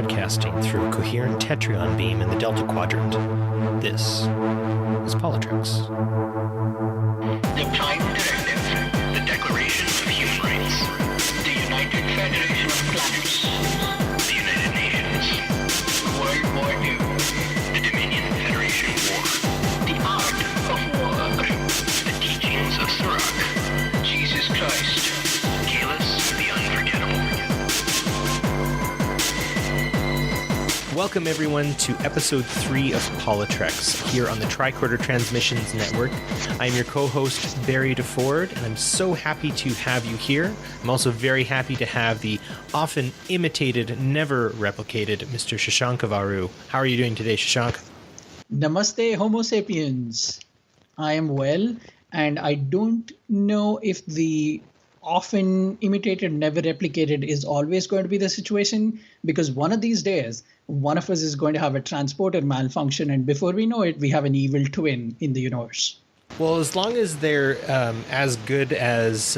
broadcasting through a coherent tetryon beam in the Delta Quadrant. This is PoliTreks. The Prime Directive, the Declaration of Human Rights, the United Federation of Planets, the United Nations, World War II, the Dominion Federation War, the Art of War, the Teachings of Sirach, Jesus Christ, Kalis the Unforgettable. Welcome everyone to episode 3 of PoliTreks here on the Tricorder Transmissions Network. I'm your co-host Barry DeFord, and I'm so happy to have you here. I'm also very happy to have the often imitated, never replicated Mr. Shashank and Barry. How are you doing today, Shashank? Namaste, Homo sapiens. I am well, and I don't know if the often imitated, never replicated is always going to be the situation, because one of these days, one of us is going to have a transporter malfunction, and before we know it, we have an evil twin in the universe. Well, as long as they're as good as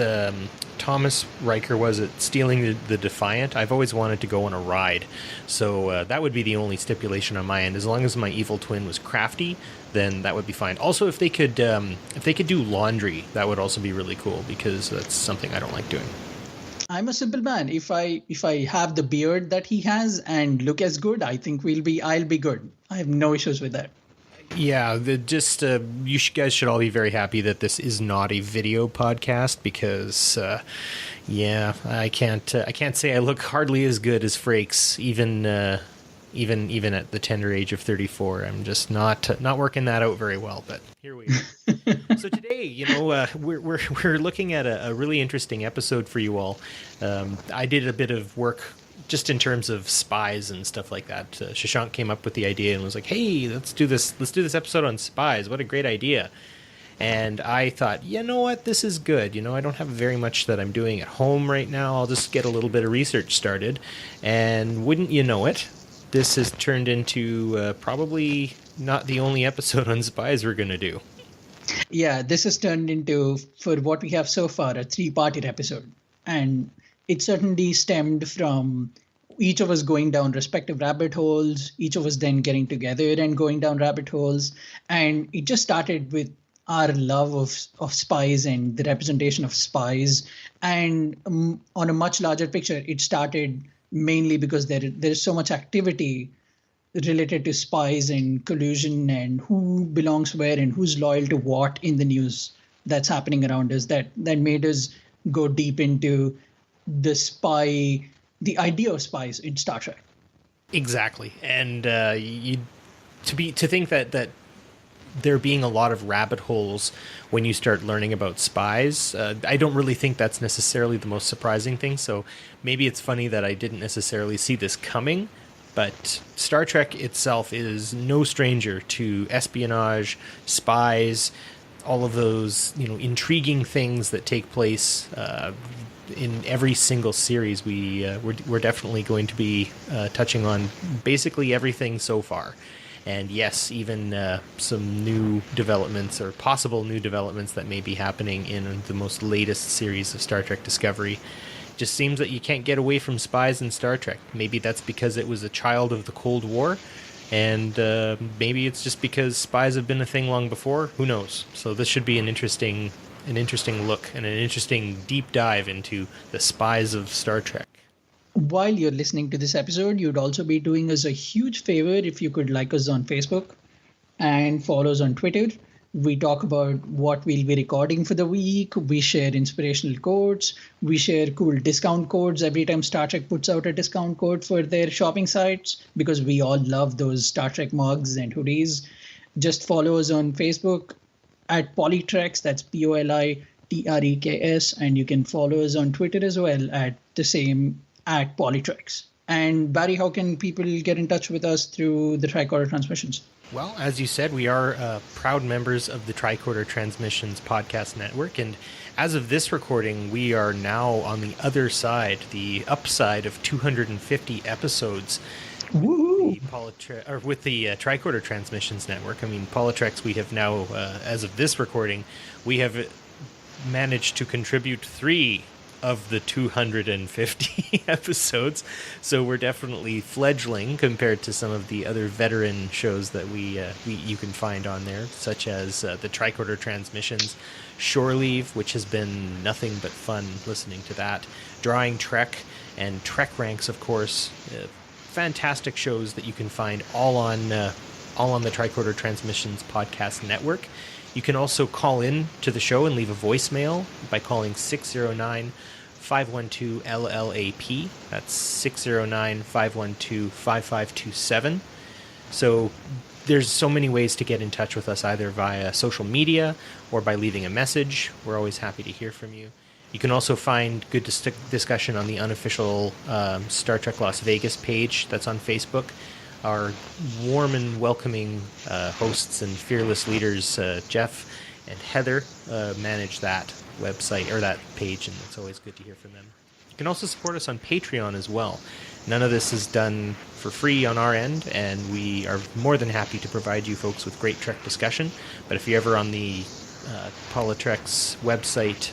Thomas Riker was at stealing the Defiant, I've always wanted to go on a ride. So that would be the only stipulation on my end. As long as my evil twin was crafty, then that would be fine. Also, if they could do laundry, that would also be really cool, because that's something I don't like doing. I'm a simple man. If I have the beard that he has and look as good, I think I'll be good. I have no issues with that. Yeah, you guys should all be very happy that this is not a video podcast, because I can't say I look hardly as good as Frakes, even at the tender age of 34. I'm just not working that out very well, but here we are. So today, we're looking at a really interesting episode for you all. I did a bit of work just in terms of spies and stuff like that. Shashank came up with the idea and was like, "Hey, let's do this episode on spies. What a great idea!" And I thought, you know what, this is good. I don't have very much that I'm doing at home right now. I'll just get a little bit of research started, and wouldn't you know it, this has turned into probably not the only episode on spies we're going to do. Yeah, this has turned into, for what we have so far, a three-parted episode. And it certainly stemmed from each of us going down respective rabbit holes, each of us then getting together and going down rabbit holes. And it just started with our love of spies and the representation of spies. And on a much larger picture, it started mainly because there is so much activity related to spies and collusion and who belongs where and who's loyal to what in the news that's happening around us, that made us go deep into the idea of spies in Star Trek. Exactly. And to think that there being a lot of rabbit holes when you start learning about spies, I don't really think that's necessarily the most surprising thing. So maybe it's funny that I didn't necessarily see this coming, but Star Trek itself is no stranger to espionage, spies, all of those intriguing things that take place in every single series. We're definitely going to be touching on basically everything so far. And yes, even some new developments or possible new developments that may be happening in the most latest series of Star Trek Discovery. Just seems that you can't get away from spies in Star Trek. Maybe that's because it was a child of the Cold War, and maybe it's just because spies have been a thing long before. Who knows? So this should be an interesting look and an interesting deep dive into the spies of Star Trek. While you're listening to this episode, you'd also be doing us a huge favor if you could like us on Facebook and follow us on Twitter. We talk about what we'll be recording for the week. We share inspirational quotes. We share cool discount codes every time Star Trek puts out a discount code for their shopping sites, because we all love those Star Trek mugs and hoodies. Just follow us on Facebook at PoliTreks. That's PoliTreks. And you can follow us on Twitter as well at the same at PoliTreks. And Barry, how can people get in touch with us through the Tricorder Transmissions? Well, as you said, we are proud members of the Tricorder Transmissions podcast network, and as of this recording, we are now on the other side, the upside of 250 episodes. Woo! With the Tricorder Transmissions network. I mean, PoliTreks, we have now, as of this recording, we have managed to contribute 3 of the 250 episodes. So we're definitely fledgling compared to some of the other veteran shows that you can find on there, such as the Tricorder Transmissions, Shore Leave, which has been nothing but fun listening to that, Drawing Trek, and Trek Ranks, of course. Fantastic shows that you can find all on the Tricorder Transmissions podcast network. You can also call in to the show and leave a voicemail by calling 609-512-LLAP. That's 609-512-5527. So there's so many ways to get in touch with us, either via social media or by leaving a message. We're always happy to hear from you. You can also find good discussion on the unofficial Star Trek Las Vegas page that's on Facebook. Our warm and welcoming hosts and fearless leaders, Jeff and Heather, manage that website or that page, and it's always good to hear from them. You can also support us on Patreon as well. None of this is done for free on our end, and we are more than happy to provide you folks with great Trek discussion. But if you're ever on the PoliTreks website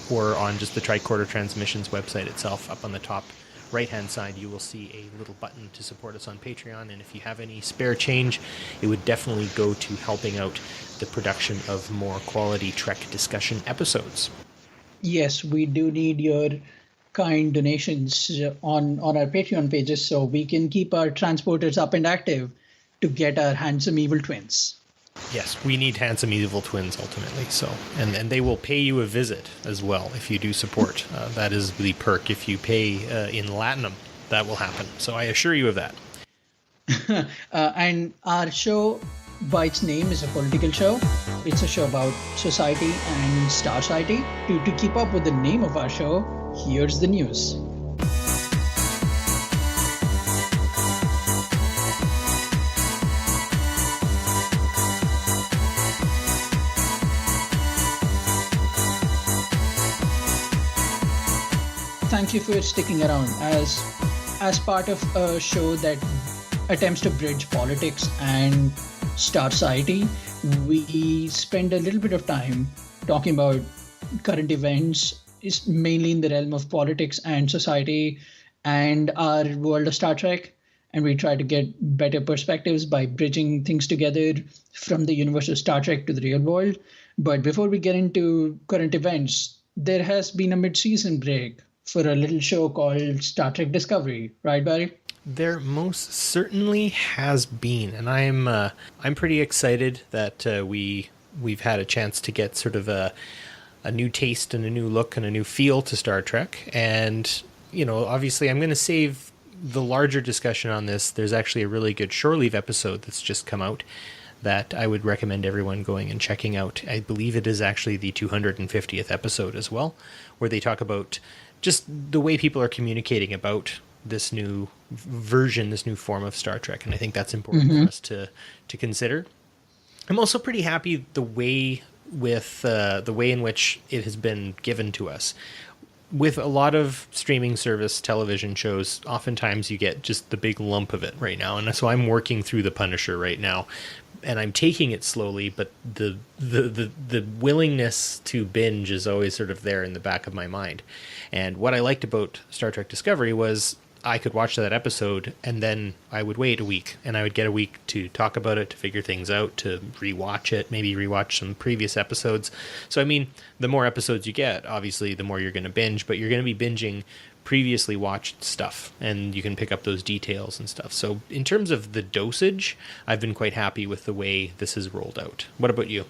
or on just the Tricorder Transmissions website itself, up on the top right-hand side, you will see a little button to support us on Patreon, and if you have any spare change, it would definitely go to helping out the production of more quality Trek discussion episodes. Yes, we do need your kind donations on our Patreon pages so we can keep our transporters up and active to get our handsome evil twins. Yes, we need handsome evil twins ultimately. So, and they will pay you a visit as well if you do support. That is the perk. If you pay in Latinum, that will happen. So I assure you of that. And our show, by its name, is a political show. It's a show about society and Starciety. To keep up with the name of our show, here's the news. Thank you for sticking around. As part of a show that attempts to bridge politics and Starciety, we spend a little bit of time talking about current events, is mainly in the realm of politics and society and our world of Star Trek. And we try to get better perspectives by bridging things together from the universe of Star Trek to the real world. But before we get into current events, there has been a mid-season break for a little show called Star Trek Discovery, right, Barry? There most certainly has been, and I'm pretty excited that we've had a chance to get sort of a new taste and a new look and a new feel to Star Trek. And obviously, I'm going to save the larger discussion on this. There's actually a really good Shore Leave episode that's just come out that I would recommend everyone going and checking out. I believe it is actually the 250th episode as well, where they talk about just the way people are communicating about this new version, this new form of Star Trek. And I think that's important for us to consider. I'm also pretty happy the way in which it has been given to us. With a lot of streaming service television shows, oftentimes you get just the big lump of it right now. And so I'm working through The Punisher right now, and I'm taking it slowly, but the willingness to binge is always sort of there in the back of my mind. And what I liked about Star Trek Discovery was I could watch that episode and then I would wait a week, and I would get a week to talk about it, to figure things out, to rewatch it, maybe rewatch some previous episodes. So, I mean, the more episodes you get, obviously, the more you're going to binge, but you're going to be binging previously watched stuff, and you can pick up those details and stuff. So in terms of the dosage, I've been quite happy with the way this has rolled out. What about you?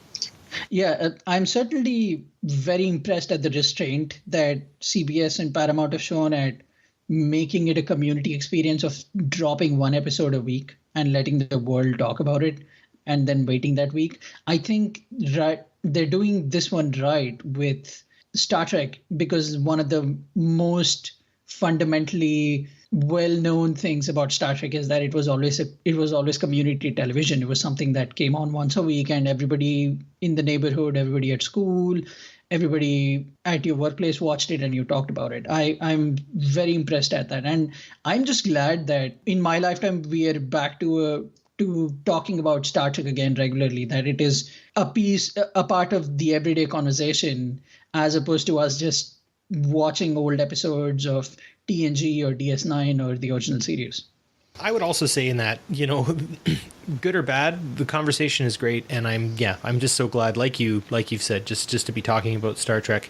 Yeah, I'm certainly very impressed at the restraint that CBS and Paramount have shown at making it a community experience of dropping one episode a week and letting the world talk about it and then waiting that week. I think they're doing this one right with Star Trek, because one of the most fundamentally well-known things about Star Trek is that it was always community television. It was something that came on once a week, and everybody in the neighborhood, everybody at school, everybody at your workplace watched it and you talked about it. I'm very impressed at that. And I'm just glad that in my lifetime, we are back to talking about Star Trek again regularly, that it is a part of the everyday conversation, as opposed to us just watching old episodes of TNG or DS9 or the original series. I would also say in that, good or bad, the conversation is great, and I'm just so glad, like you've said, just to be talking about Star Trek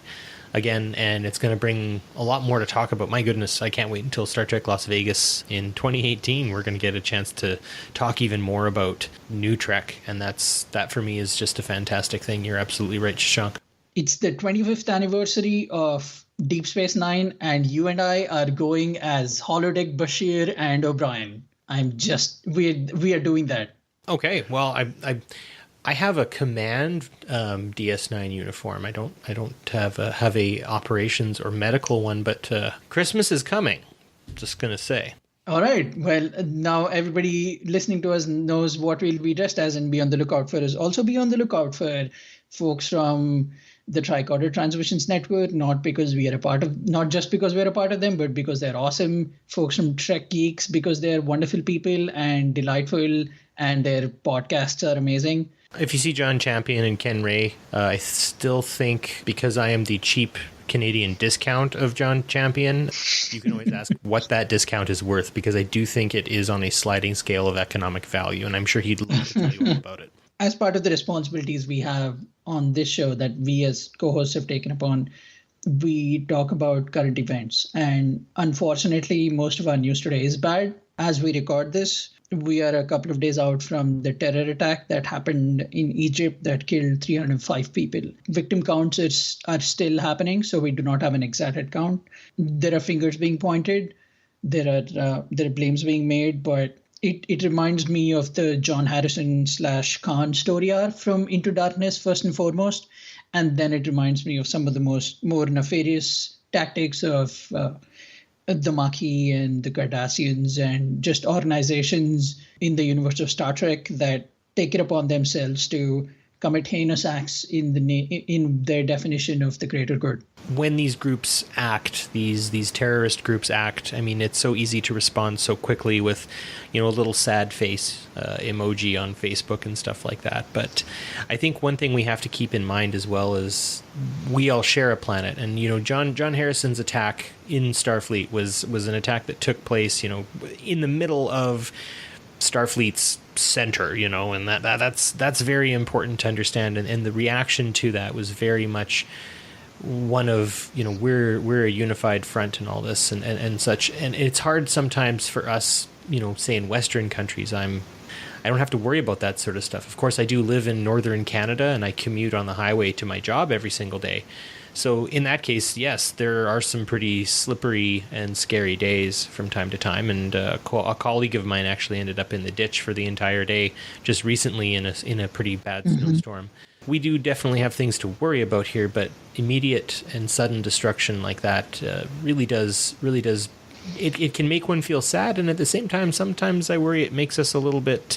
again, and it's going to bring a lot more to talk about. My goodness, I can't wait until Star Trek Las Vegas in 2018. We're going to get a chance to talk even more about new Trek, and that for me is just a fantastic thing. You're absolutely right, Shashank. It's the 25th anniversary of Deep Space Nine, and you and I are going as Holodeck Bashir and O'Brien. We are doing that. Okay, well, I have a command DS9 uniform. I don't have a operations or medical one, but Christmas is coming. Just gonna say. All right. Well, now everybody listening to us knows what we'll be dressed as, and be on the lookout for us. Also, be on the lookout for folks from the Tricorder Transmissions Network, not just because we're a part of them, but because they're awesome. Folks from Trek Geeks, because they're wonderful people and delightful, and their podcasts are amazing. If you see John Champion and Ken Ray, I still think, because I am the cheap Canadian discount of John Champion, you can always ask what that discount is worth, because I do think it is on a sliding scale of economic value, and I'm sure he'd love to tell you all about it. As part of the responsibilities we have on this show that we as co-hosts have taken upon, we talk about current events. And unfortunately, most of our news today is bad. As we record this, we are a couple of days out from the terror attack that happened in Egypt that killed 305 people. Victim counts are still happening, so we do not have an exact head count. There are fingers being pointed. There are blames being made, but it reminds me of the John Harrison / Khan story arc from Into Darkness, first and foremost. And then it reminds me of some of the more nefarious tactics of the Maquis and the Cardassians, and just organizations in the universe of Star Trek that take it upon themselves to commit heinous acts in their definition of the greater good. When these groups act, these terrorist groups act, I mean, it's so easy to respond so quickly with, a little sad face emoji on Facebook and stuff like that. But I think one thing we have to keep in mind as well is we all share a planet. And, John Harrison's attack in Starfleet was an attack that took place, in the middle of Starfleet's center, and that's very important to understand. And the reaction to that was very much one of, we're a unified front and all this and such. And it's hard sometimes for us, say in Western countries, I don't have to worry about that sort of stuff. Of course, I do live in Northern Canada, and I commute on the highway to my job every single day. So in that case, yes, there are some pretty slippery and scary days from time to time. And a colleague of mine actually ended up in the ditch for the entire day just recently in a pretty bad snowstorm. We do definitely have things to worry about here, but immediate and sudden destruction like that really does. It can make one feel sad, and at the same time, sometimes I worry it makes us a little bit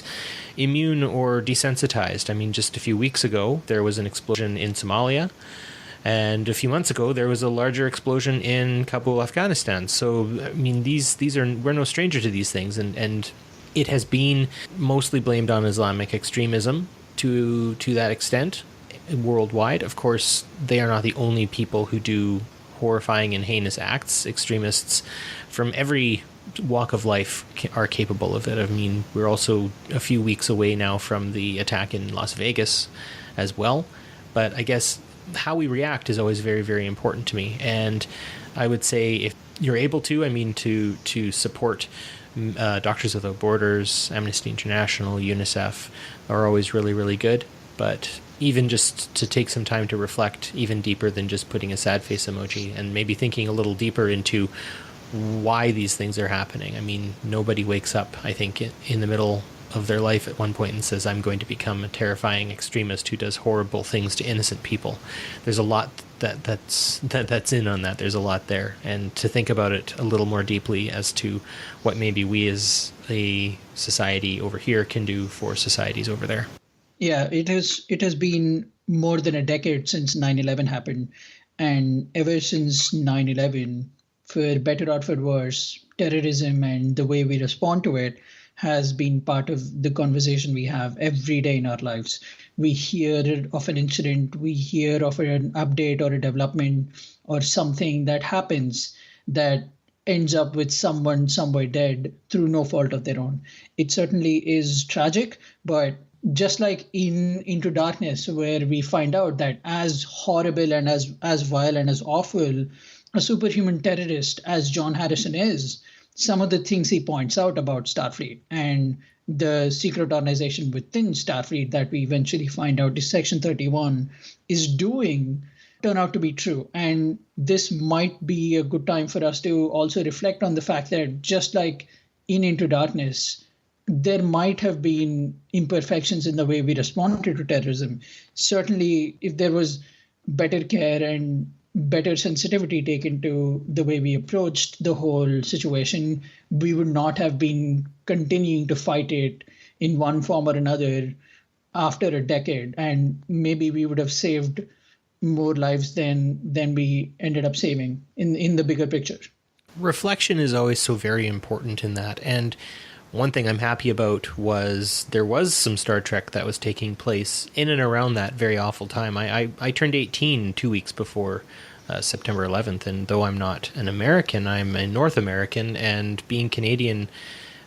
immune or desensitized. I mean, just a few weeks ago, there was an explosion in Somalia. And a few months ago, there was a larger explosion in Kabul, Afghanistan. So, I mean, we're no stranger to these things. And it has been mostly blamed on Islamic extremism to that extent worldwide. Of course, they are not the only people who do horrifying and heinous acts. Extremists from every walk of life are capable of it. I mean, we're also a few weeks away now from the attack in Las Vegas as well. But I guess how we react is always very, very important to me. And I would say if you're able to support Doctors Without Borders, Amnesty International, UNICEF are always really, really good. But even just to take some time to reflect even deeper than just putting a sad face emoji, and maybe thinking a little deeper into why these things are happening. I mean, nobody wakes up, I think, in the middle of their life at one point and says, I'm going to become a terrifying extremist who does horrible things to innocent people. There's a lot that's in on that. There's a lot there. And to think about it a little more deeply as to what maybe we as a society over here can do for societies over there. Yeah, it has been more than a decade since 9/11 happened. And ever since 9/11, for better or for worse, terrorism and the way we respond to it has been part of the conversation we have every day in our lives. We hear of an incident, we hear of an update or a development or something that happens that ends up with someone somewhere dead through no fault of their own. It certainly is tragic, but just like in Into Darkness, where we find out that as horrible and as vile and as awful a superhuman terrorist as John Harrison is, some of the things he points out about Starfleet and the secret organization within Starfleet that we eventually find out is Section 31 is doing turn out to be true. And this might be a good time for us to also reflect on the fact that just like in Into Darkness, there might have been imperfections in the way we responded to terrorism. Certainly, if there was better care and better sensitivity taken to the way we approached the whole situation, we would not have been continuing to fight it in one form or another after a decade. And maybe we would have saved more lives than we ended up saving in the bigger picture. Reflection is always so very important in that. And one thing I'm happy about was there was some Star Trek that was taking place in and around that very awful time. I turned 18 2 weeks before September 11th, and though I'm not an American, I'm a North American, and being Canadian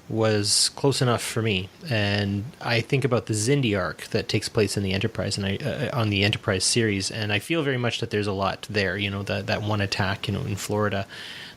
was close enough for me. And I think about the Xindi arc that takes place in the Enterprise and on the Enterprise series, and I feel very much that there's a lot there. You know, that one attack, you know, in Florida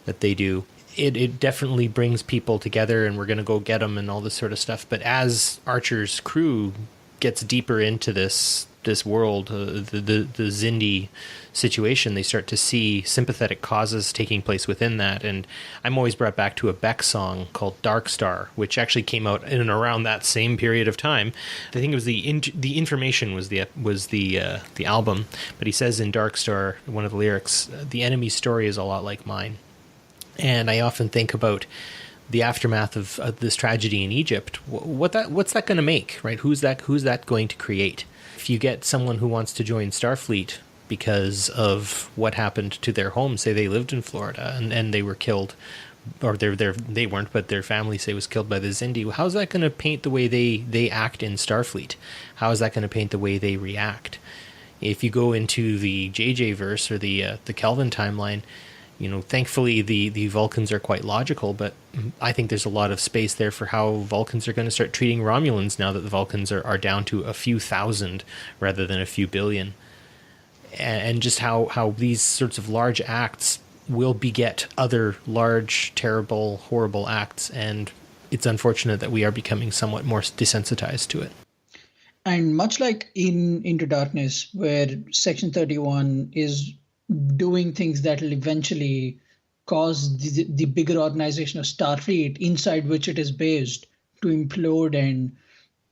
that they do. It definitely brings people together, and we're going to go get them and all this sort of stuff. But as Archer's crew gets deeper into this world, the Xindi situation, they start to see sympathetic causes taking place within that. And I'm always brought back to a Beck song called Dark Star, which actually came out in and around that same period of time. I think it was the Information was the album, but he says in Dark Star, one of the lyrics, "The enemy's story is a lot like mine." And I often think about the aftermath of this tragedy in Egypt. What's that going to make, right? Who's that going to create? If you get someone who wants to join Starfleet because of what happened to their home, say they lived in Florida and they were killed, or they weren't, but their family, say, was killed by the Xindi, how's that going to paint the way they act in Starfleet? How is that going to paint the way they react? If you go into the JJ verse or the Kelvin timeline, you know, thankfully the Vulcans are quite logical, but I think there's a lot of space there for how Vulcans are going to start treating Romulans now that the Vulcans are down to a few thousand rather than a few billion. And just how these sorts of large acts will beget other large, terrible, horrible acts. And it's unfortunate that we are becoming somewhat more desensitized to it. And much like in Into Darkness, where Section 31 is doing things that will eventually cause the bigger organization of Starfleet, inside which it is based, to implode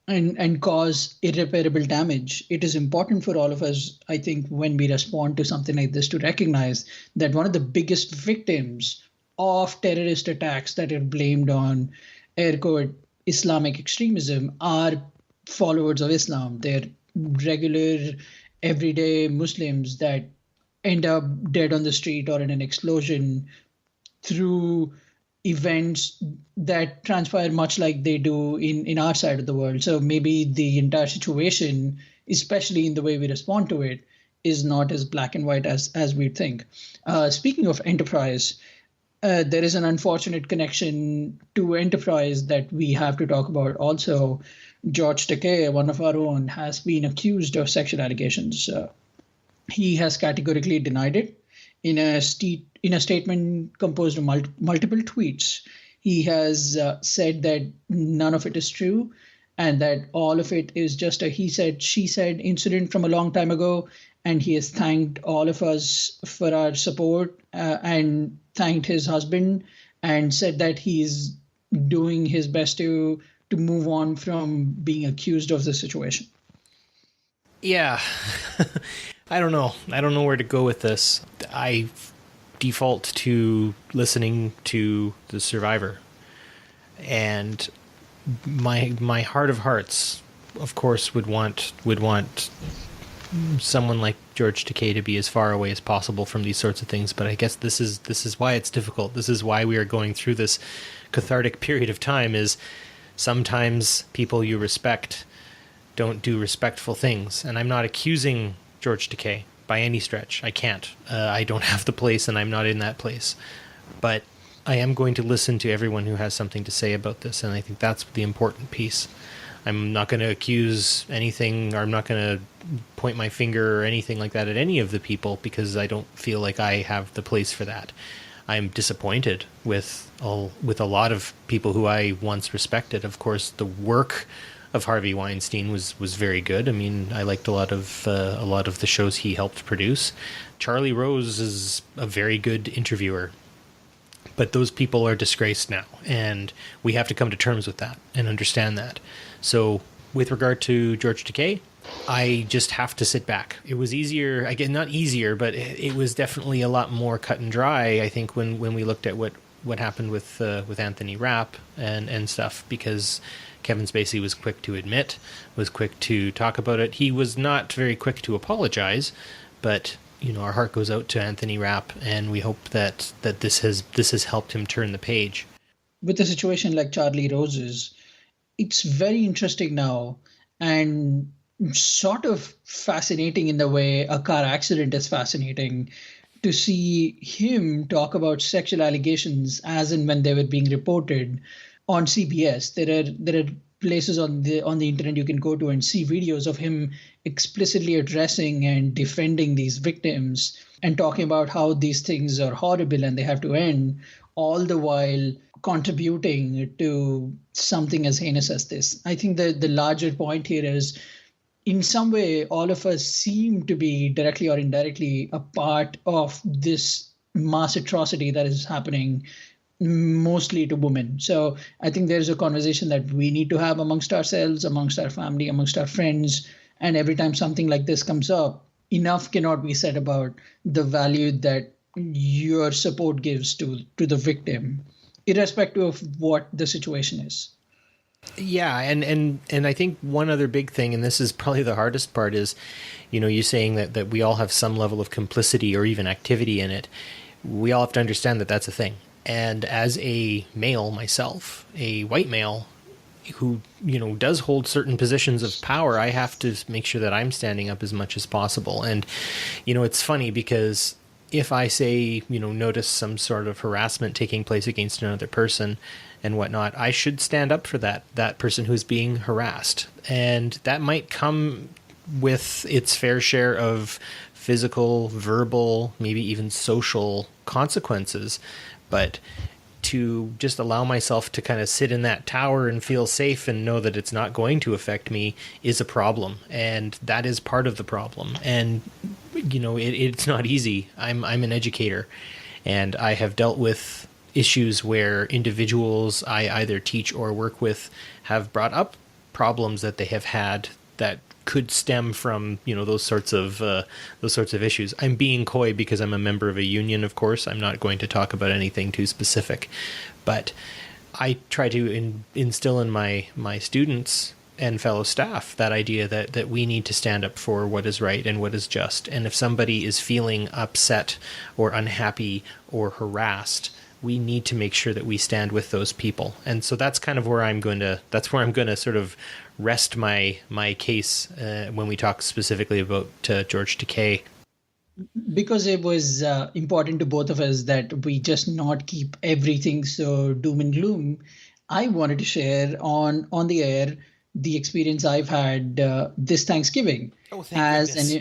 and cause irreparable damage. It is important for all of us, I think, when we respond to something like this, to recognize that one of the biggest victims of terrorist attacks that are blamed on air quote Islamic extremism are followers of Islam. They're regular, everyday Muslims that end up dead on the street or in an explosion through events that transpire much like they do in our side of the world. So maybe the entire situation, especially in the way we respond to it, is not as black and white as we'd think. Speaking of Enterprise, there is an unfortunate connection to Enterprise that we have to talk about also. George Takei, one of our own, has been accused of sexual allegations. He has categorically denied it in a statement composed of multiple tweets. He has said that none of it is true and that all of it is just a he said, she said incident from a long time ago. And he has thanked all of us for our support and thanked his husband and said that he is doing his best to move on from being accused of the situation. Yeah. I don't know. I don't know where to go with this. I default to listening to The Survivor. And my heart of hearts, of course, would want someone like George Takei to be as far away as possible from these sorts of things. But I guess this is why it's difficult. This is why we are going through this cathartic period of time, is sometimes people you respect don't do respectful things. And I'm not accusing George Takei by any stretch. I can't. I don't have the place, and I'm not in that place. But I am going to listen to everyone who has something to say about this, and I think that's the important piece. I'm not going to accuse anything, or I'm not going to point my finger or anything like that at any of the people, because I don't feel like I have the place for that. I'm disappointed with a lot of people who I once respected. Of course, the work of Harvey Weinstein was very good. I mean, I liked a lot of the shows he helped produce. Charlie Rose is a very good interviewer. But those people are disgraced now, and we have to come to terms with that and understand that. So with regard to George Takei, I just have to sit back. It was easier, again, not easier, but it was definitely a lot more cut and dry, I think, when we looked at what happened with Anthony Rapp and stuff, because Kevin Spacey was quick to admit, was quick to talk about it. He was not very quick to apologize, but our heart goes out to Anthony Rapp, and we hope that this has helped him turn the page. With a situation like Charlie Rose's, it's very interesting now, and sort of fascinating in the way a car accident is fascinating, to see him talk about sexual allegations as and when they were being reported on CBS. There are places on the internet you can go to and see videos of him explicitly addressing and defending these victims and talking about how these things are horrible and they have to end, all the while contributing to something as heinous as this. I think the larger point here is, in some way, all of us seem to be directly or indirectly a part of this mass atrocity that is happening mostly to women. So I think there's a conversation that we need to have amongst ourselves, amongst our family, amongst our friends. And every time something like this comes up, enough cannot be said about the value that your support gives to the victim, irrespective of what the situation is. Yeah, and I think one other big thing, and this is probably the hardest part, is, you saying that we all have some level of complicity or even activity in it. We all have to understand that that's a thing. And as a male myself, a white male who, does hold certain positions of power, I have to make sure that I'm standing up as much as possible. And, it's funny because if I say, notice some sort of harassment taking place against another person and whatnot, I should stand up for that person who's being harassed. And that might come with its fair share of physical, verbal, maybe even social consequences. But to just allow myself to kind of sit in that tower and feel safe and know that it's not going to affect me is a problem. And that is part of the problem. And, it's not easy. I'm an educator, and I have dealt with issues where individuals I either teach or work with have brought up problems that they have had that could stem from those sorts of issues. I'm being coy because I'm a member of a union, of course. I'm not going to talk about anything too specific, but I try to instill in my students and fellow staff that idea that we need to stand up for what is right and what is just. And if somebody is feeling upset or unhappy or harassed, we need to make sure that we stand with those people. And so that's kind of where I'm going to sort of rest my case when we talk specifically about George Takei. Because it was important to both of us that we just not keep everything so doom and gloom, I wanted to share on the air the experience I've had this Thanksgiving as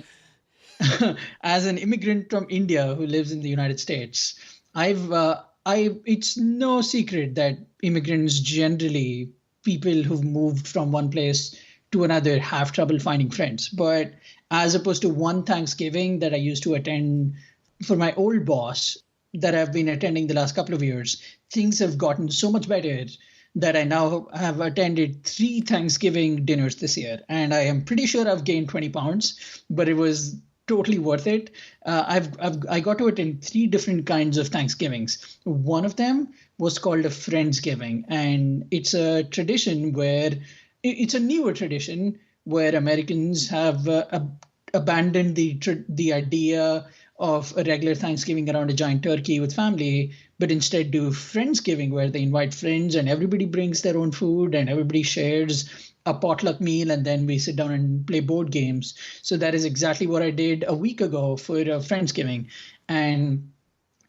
an immigrant from India who lives in the United States. It's no secret that immigrants generally, people who've moved from one place to another, have trouble finding friends. But as opposed to one Thanksgiving that I used to attend for my old boss that I've been attending the last couple of years, things have gotten so much better that I now have attended 3 Thanksgiving dinners this year. And I am pretty sure I've gained 20 pounds, but it was totally worth it. I got to attend 3 different kinds of Thanksgivings. One of them was called a Friendsgiving, and it's a tradition where it's a newer tradition where Americans have abandoned the idea of a regular Thanksgiving around a giant turkey with family, but instead do Friendsgiving, where they invite friends and everybody brings their own food and everybody shares a potluck meal, and then we sit down and play board games. So that is exactly what I did a week ago for Friendsgiving. And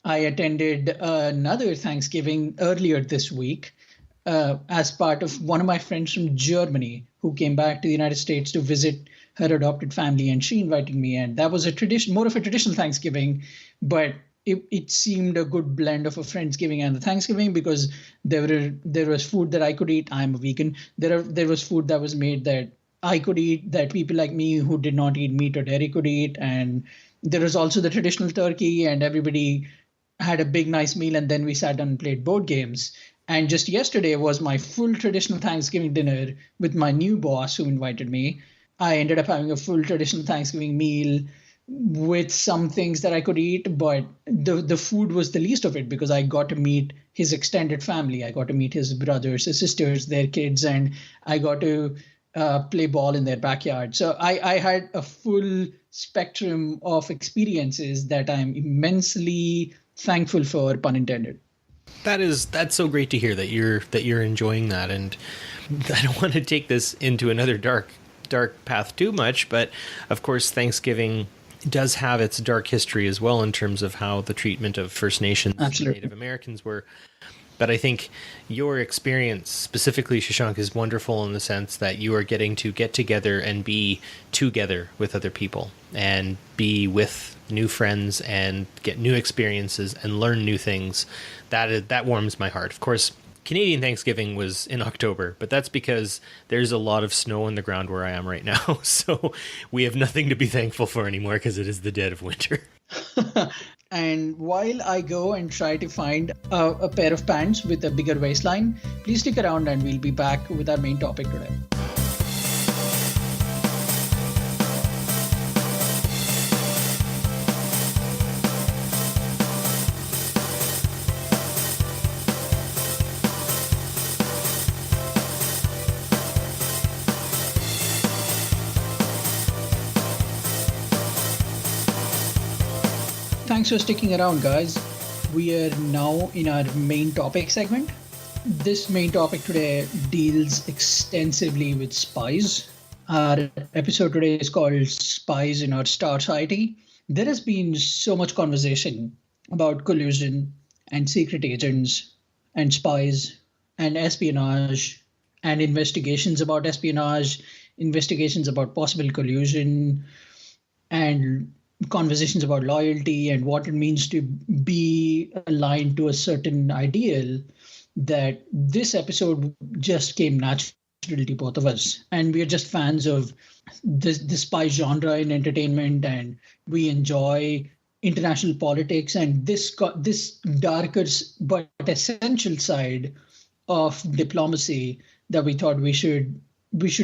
I attended another Thanksgiving earlier this week as part of one of my friends from Germany who came back to the United States to visit her adopted family, and she invited me. And that was a tradition, more of a traditional Thanksgiving, but it seemed a good blend of a Friendsgiving and the Thanksgiving, because there was food that I could eat. I'm a vegan. There was food that was made that I could eat, that people like me who did not eat meat or dairy could eat. And there was also the traditional turkey, and everybody had a big, nice meal. And then we sat down and played board games. And just yesterday was my full traditional Thanksgiving dinner with my new boss who invited me. I ended up having a full traditional Thanksgiving meal with some things that I could eat, but the food was the least of it, because I got to meet his extended family. I got to meet his brothers, his sisters, their kids, and I got to play ball in their backyard. So I had a full spectrum of experiences that I'm immensely thankful for, pun intended. That's so great to hear that you're enjoying that. And I don't want to take this into another dark path too much, but of course Thanksgiving does have its dark history as well in terms of how the treatment of First Nations and Native Americans were. But I think your experience specifically, Shashank, is wonderful in the sense that you are getting to get together and be together with other people and be with new friends and get new experiences and learn new things. That warms my heart. Of course, Canadian Thanksgiving was in October, but that's because there's a lot of snow on the ground where I am right now. So we have nothing to be thankful for anymore because it is the dead of winter. And while I go and try to find a pair of pants with a bigger waistline, please stick around and we'll be back with our main topic today. Thanks for sticking around, guys. We are now in our main topic segment. This main topic today deals extensively with spies. Our episode today is called Spies in Our Starciety. There has been so much conversation about collusion and secret agents and spies and espionage and investigations about espionage, investigations about possible collusion, and conversations about loyalty and what it means to be aligned to a certain ideal, that this episode just came natural to both of us. And we are just fans of the spy genre in entertainment, and we enjoy international politics and this darker but essential side of diplomacy, that we thought we should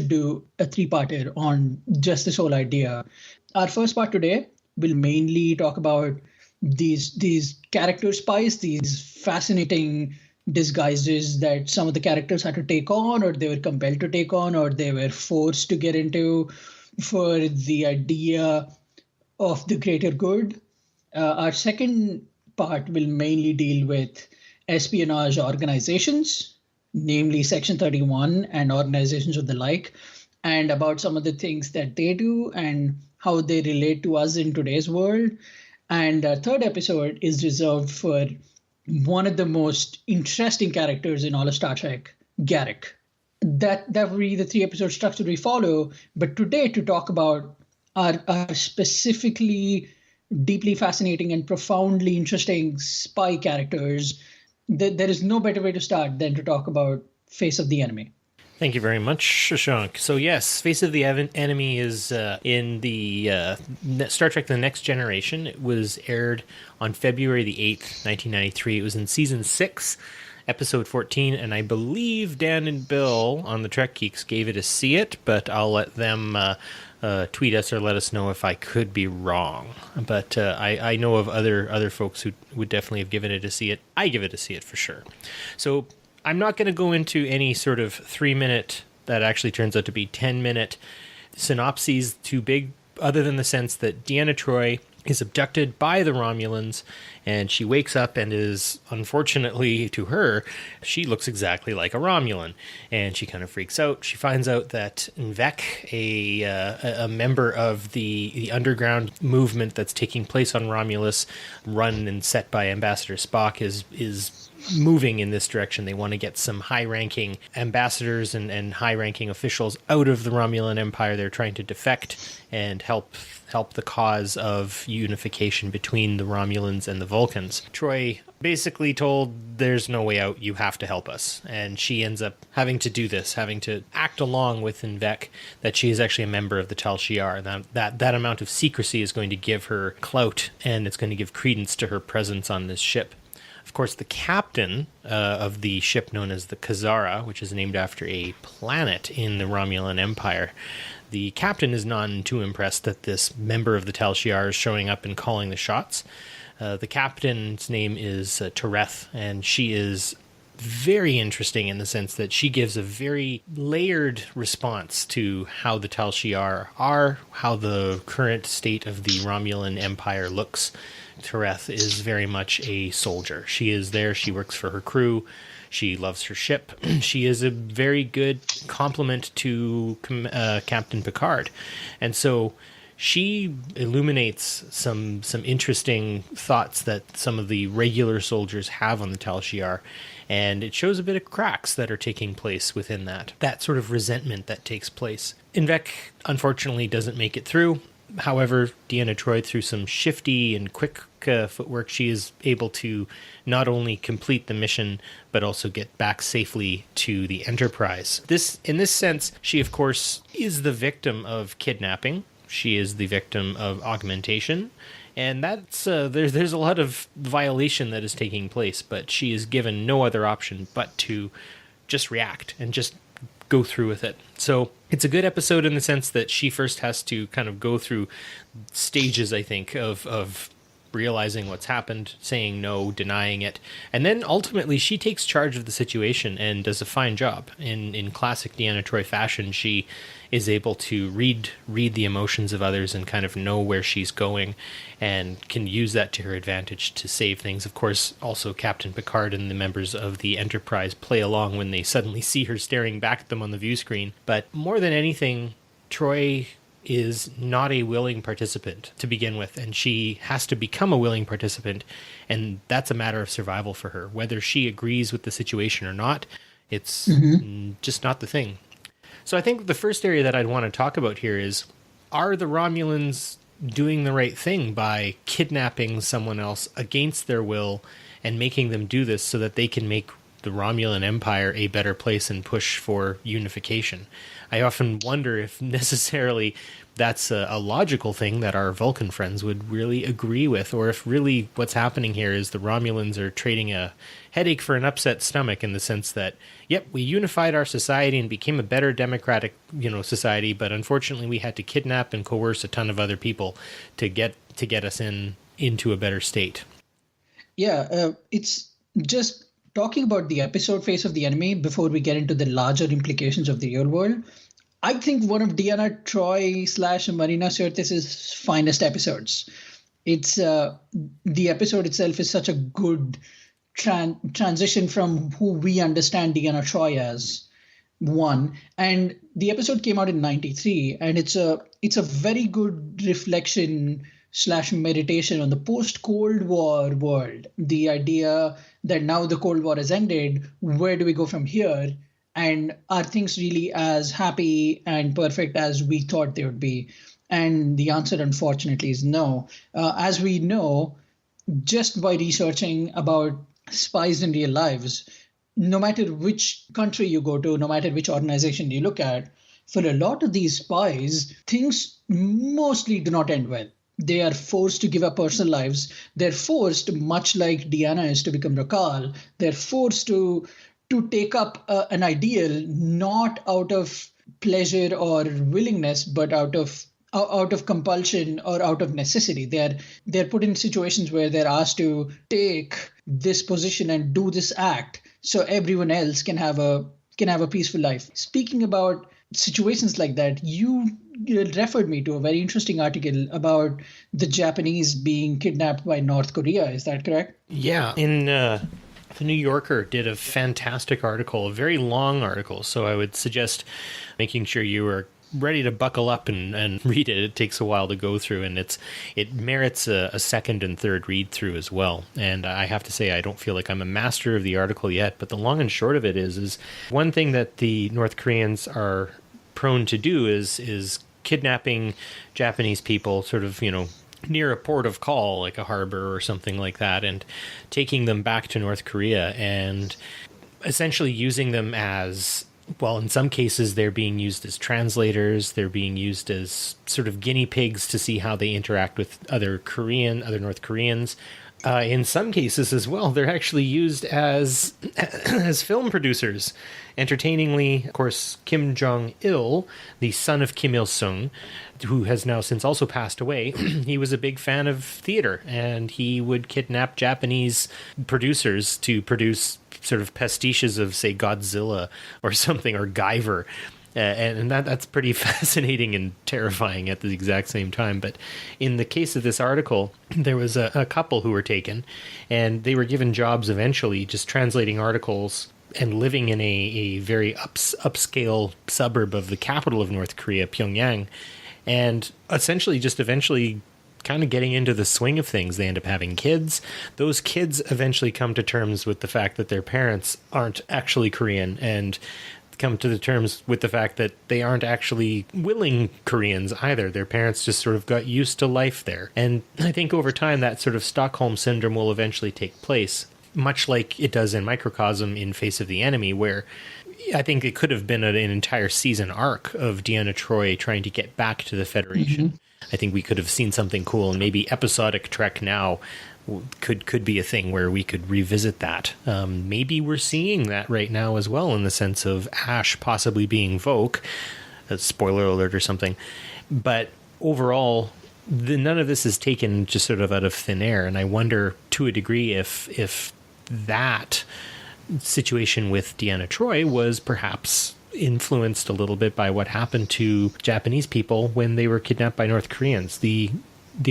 do a three-parter on just this whole idea. Our first part today will mainly talk about these character spies, these fascinating disguises that some of the characters had to take on, or they were compelled to take on, or they were forced to get into for the idea of the greater good. Our second part will mainly deal with espionage organizations, namely Section 31 and organizations of the like, and about some of the things that they do and how they relate to us in today's world. And our third episode is reserved for one of the most interesting characters in all of Star Trek, Garrick. That will be the 3-episode structure we follow. But today, to talk about our specifically deeply fascinating and profoundly interesting spy characters, there is no better way to start than to talk about Face of the Enemy. Thank you very much, Shashank. So yes, Face of the Enemy is in the Star Trek The Next Generation. It was aired on February the 8th, 1993. It was in Season 6, Episode 14, and I believe Dan and Bill on the Trek Geeks gave it a see it, but I'll let them tweet us or let us know if I could be wrong. But I know of other folks who would definitely have given it a see it. I give it a see it for sure. So I'm not going to go into any sort of 3-minute, that actually turns out to be 10-minute synopses too big, other than the sense that Deanna Troi is abducted by the Romulans, and she wakes up and is, unfortunately to her, she looks exactly like a Romulan, and she kind of freaks out. She finds out that Vec, a member of the underground movement that's taking place on Romulus, run and set by Ambassador Spock, is moving in this direction. They want to get some high-ranking ambassadors and high-ranking officials out of the Romulan Empire. They're trying to defect and help the cause of unification between the Romulans and the Vulcans. Troy basically told, there's no way out, you have to help us. And she ends up having to do this, having to act along with Vec that she is actually a member of the Tal Shiar. That amount of secrecy is going to give her clout, and it's going to give credence to her presence on this ship. Of course, the captain of the ship known as the Khazara, which is named after a planet in the Romulan Empire, the captain is none too impressed that this member of the Tal Shiar is showing up and calling the shots. The captain's name is Tereth, and she is very interesting in the sense that she gives a very layered response to how the Tal Shiar are, how the current state of the Romulan Empire looks. Tereth is very much a soldier. She is there, she works for her crew, she loves her ship. She is a very good complement to Captain Picard. And so she illuminates some interesting thoughts that some of the regular soldiers have on the Tal Shiar, and it shows a bit of cracks that are taking place within that sort of resentment that takes place. Vec, unfortunately, doesn't make it through. However, Deanna Troi, through some shifty and quick footwork, she is able to not only complete the mission, but also get back safely to the Enterprise. In this sense, she, of course, is the victim of kidnapping. She is the victim of augmentation. And that's there's a lot of violation that is taking place, but she is given no other option but to just react and just go through with it. So it's a good episode in the sense that she first has to kind of go through stages, I think, of realizing what's happened, saying no, denying it, and then ultimately she takes charge of the situation and does a fine job. In classic Deanna Troi fashion, she is able to read the emotions of others and kind of know where she's going and can use that to her advantage to save things. Of course, also Captain Picard and the members of the Enterprise play along when they suddenly see her staring back at them on the view screen. But more than anything, Troi is not a willing participant to begin with, and she has to become a willing participant, and that's a matter of survival for her. Whether she agrees with the situation or not, it's just not the thing. So I think the first area that I'd want to talk about here is, are the Romulans doing the right thing by kidnapping someone else against their will and making them do this so that they can make the Romulan Empire a better place and push for unification? I often wonder if necessarily that's a logical thing that our Vulcan friends would really agree with, or if really what's happening here is the Romulans are trading a headache for an upset stomach, in the sense that, yep, we unified our society and became a better democratic, society, but unfortunately we had to kidnap and coerce a ton of other people to get us into a better state. Yeah, it's just talking about the episode Face of the Enemy before we get into the larger implications of the real world. I think one of Deanna Troi / Marina Sirtis's finest episodes. It's the episode itself is such a good transition from who we understand Deanna Troi as, one. And the episode came out in 93, and it's a very good reflection / meditation on the post-Cold War world. The idea that now the Cold War has ended, where do we go from here? And are things really as happy and perfect as we thought they would be? And the answer, unfortunately, is no. As we know, just by researching about spies in real lives, no matter which country you go to, no matter which organization you look at, for a lot of these spies, things mostly do not end well. They are forced to give up personal lives. They're forced, much like Deanna is to become Rakal, they're forced to take up an ideal, not out of pleasure or willingness, but out of compulsion or out of necessity. They're put in situations where they're asked to take this position and do this act so everyone else can have a peaceful life. Speaking about situations like that, you referred me to a very interesting article about the Japanese being kidnapped by North Korea. Is that correct? Yeah, in the New Yorker did a fantastic article, a very long article. So I would suggest making sure you are ready to buckle up and read it. It takes a while to go through, and it merits a second and third read through as well. And I have to say, I don't feel like I'm a master of the article yet, but the long and short of it is one thing that the North Koreans are prone to do is kidnapping Japanese people, sort of, near a port of call, like a harbor or something like that, and taking them back to North Korea and essentially using them as, well, in some cases, they're being used as translators. They're being used as sort of guinea pigs to see how they interact with other North Koreans. In some cases as well, they're actually used as film producers. Entertainingly, of course, Kim Jong-il, the son of Kim Il-sung, who has now since also passed away, he was a big fan of theater, and he would kidnap Japanese producers to produce sort of pastiches of, say, Godzilla or something, or Guyver. And that's pretty fascinating and terrifying at the exact same time. But in the case of this article, there was a couple who were taken, and they were given jobs eventually just translating articles and living in a very upscale suburb of the capital of North Korea, Pyongyang, and essentially just eventually kind of getting into the swing of things. They end up having kids. Those kids eventually come to terms with the fact that their parents aren't actually Korean, and come to the terms with the fact that they aren't actually willing Koreans either. Their parents just sort of got used to life there. And I think over time that sort of Stockholm syndrome will eventually take place, much like it does in Microcosm in Face of the Enemy, where I think it could have been an entire season arc of Deanna Troi trying to get back to the Federation. Mm-hmm. I think we could have seen something cool, and maybe episodic Trek now could be a thing where we could revisit that. Maybe we're seeing that right now as well, in the sense of Ash possibly being Voke, a spoiler alert or something. But overall, none of this is taken just sort of out of thin air, and I wonder to a degree if that situation with Deanna Troi was perhaps influenced a little bit by what happened to Japanese people when they were kidnapped by North Koreans. The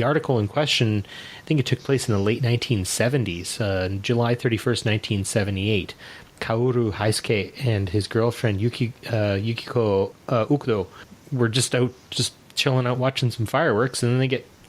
article in question, I think it took place in the late 1970s, July 31st, 1978. Kaoru Haisuke and his girlfriend Yukiko Ukudo were just chilling out watching some fireworks, and then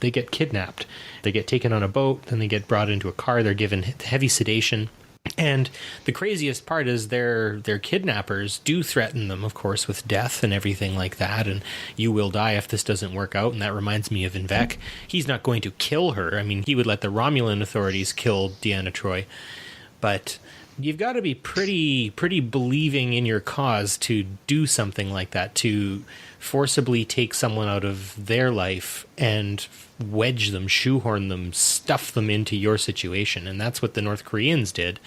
they get kidnapped. They get taken on a boat, then they get brought into a car. They're given heavy sedation. And the craziest part is their kidnappers do threaten them, of course, with death and everything like that. And you will die if this doesn't work out. And that reminds me of Invec. He's not going to kill her. I mean, he would let the Romulan authorities kill Deanna Troi. But you've got to be pretty believing in your cause to do something like that, to forcibly take someone out of their life and wedge them, shoehorn them, stuff them into your situation. And that's what the North Koreans did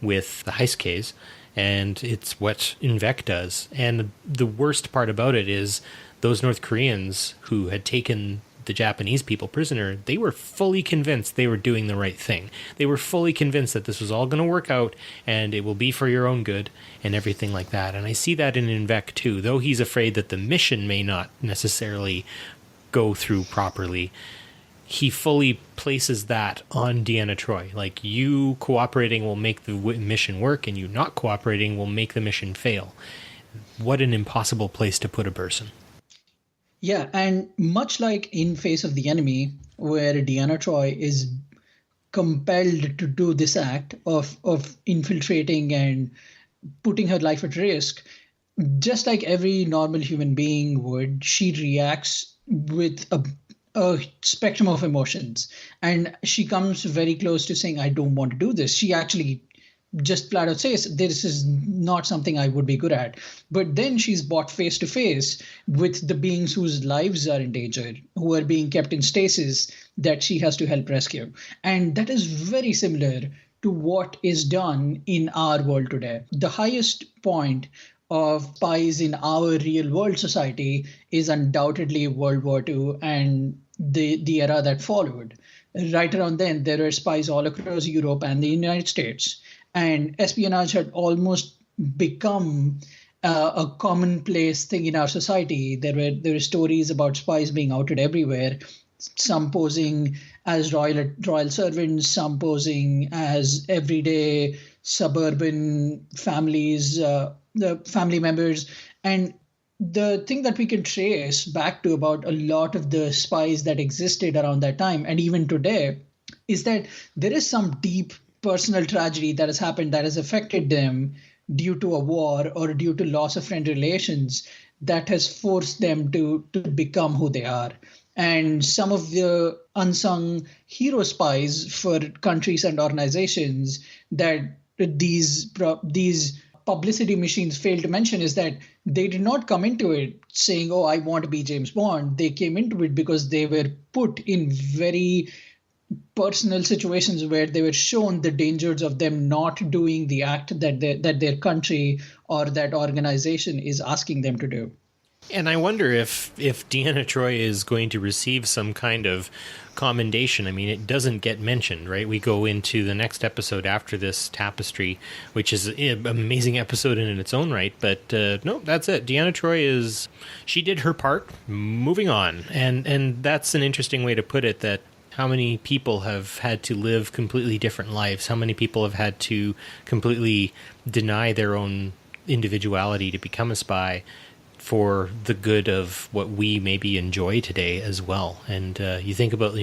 with the Haisukes, and it's what Invec does. And the worst part about it is those North Koreans who had taken the Japanese people prisoner, they were fully convinced they were doing the right thing. They were fully convinced that this was all going to work out and it will be for your own good and everything like that. And I see that in Invec too, though he's afraid that the mission may not necessarily go through properly. He fully places that on Deanna Troi. Like, you cooperating will make the mission work, and you not cooperating will make the mission fail. What an impossible place to put a person. Yeah, and much like in Face of the Enemy, where Deanna Troi is compelled to do this act of infiltrating and putting her life at risk, just like every normal human being would, she reacts with a spectrum of emotions. And she comes very close to saying, I don't want to do this. She actually just flat out says, this is not something I would be good at. But then she's brought face to face with the beings whose lives are in danger, who are being kept in stasis that she has to help rescue. And that is very similar to what is done in our world today. The highest point of spies in our real world society is undoubtedly World War II and the era that followed. Right around then, there were spies all across Europe and the United States. And espionage had almost become a commonplace thing in our society. There were stories about spies being outed everywhere, some posing as royal servants, some posing as everyday suburban families, the family members. And the thing that we can trace back to about a lot of the spies that existed around that time and even today is that there is some deep personal tragedy that has happened that has affected them due to a war or due to loss of friend relations that has forced them to become who they are. And some of the unsung hero spies for countries and organizations that these publicity machines fail to mention is that they did not come into it saying, oh, I want to be James Bond. They came into it because they were put in very personal situations where they were shown the dangers of them not doing the act that their country or that organization is asking them to do. And I wonder if Deanna Troi is going to receive some kind of commendation. I mean, it doesn't get mentioned, right? We go into the next episode after this, Tapestry, which is an amazing episode in its own right. But no, that's it. Deanna Troi she did her part. Moving on. And that's an interesting way to put it, that how many people have had to live completely different lives? How many people have had to completely deny their own individuality to become a spy for the good of what we maybe enjoy today as well? And you think about,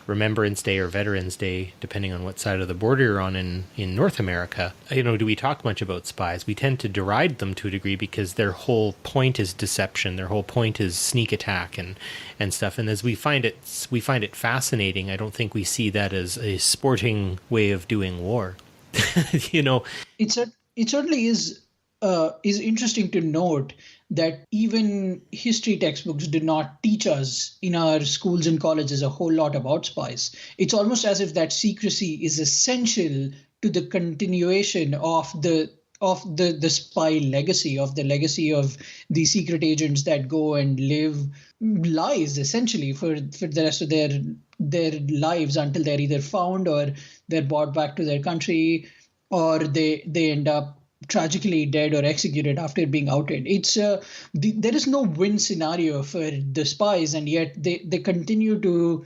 Remembrance Day or Veterans Day, depending on what side of the border you're on in North America. Do we talk much about spies? We tend to deride them to a degree because their whole point is deception. Their whole point is sneak attack and stuff. And as we find it fascinating, I don't think we see that as a sporting way of doing war. It certainly is interesting to note that even history textbooks do not teach us in our schools and colleges a whole lot about spies. It's almost as if that secrecy is essential to the continuation of the spy legacy, of the legacy of the secret agents that go and live lies essentially for the rest of their lives until they're either found or they're brought back to their country or they end up tragically dead or executed after being outed. There is no win scenario for the spies, and yet they continue to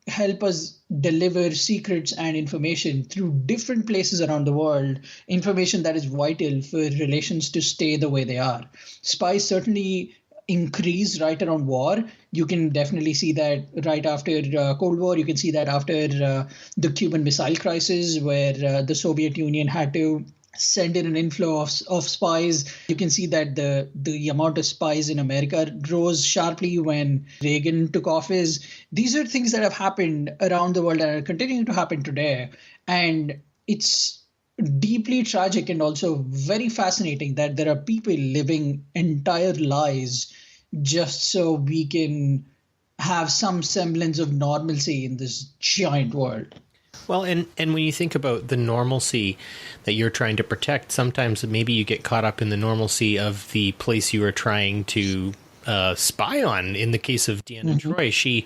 help us deliver secrets and information through different places around the world, information that is vital for relations to stay the way they are. Spies certainly increase right around war. You can definitely see that right after Cold War. You can see that after the Cuban Missile Crisis, where the Soviet Union had to send in an inflow of spies. You can see that the amount of spies in America rose sharply when Reagan took office. These are things that have happened around the world and are continuing to happen today. And it's deeply tragic and also very fascinating that there are people living entire lives just so we can have some semblance of normalcy in this giant world. Well, and when you think about the normalcy that you're trying to protect, sometimes maybe you get caught up in the normalcy of the place you are trying to spy on. In the case of Deanna Troi,